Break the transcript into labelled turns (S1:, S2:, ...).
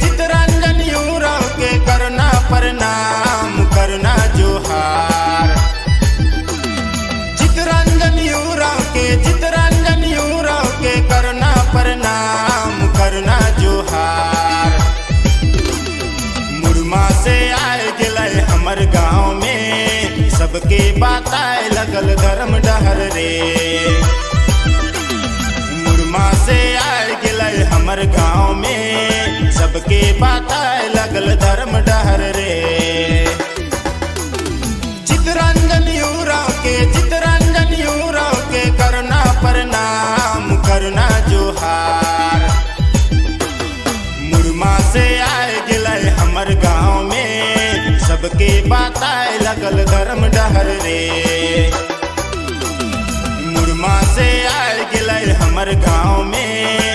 S1: चितरंजन यूरों के करना प्रणाम करना जोहार। चितरंजन यूरों के करना प्रणाम करना जोहार। मुरमा से आए गिले हमर गाँव में सबके बाताए लगल धर्म डहर रे। मुरमा से आए गिले हमर गाँव में सबके बाताए लगल धर्म डहर रे। चितरंजन यूरों के करना प्रणाम करना जोहार। मुरमा से आए गिले हमर गाँव में सबके बाताए लगल धर्म डहर रे। मुरमा से आए गिले हमर गाँव में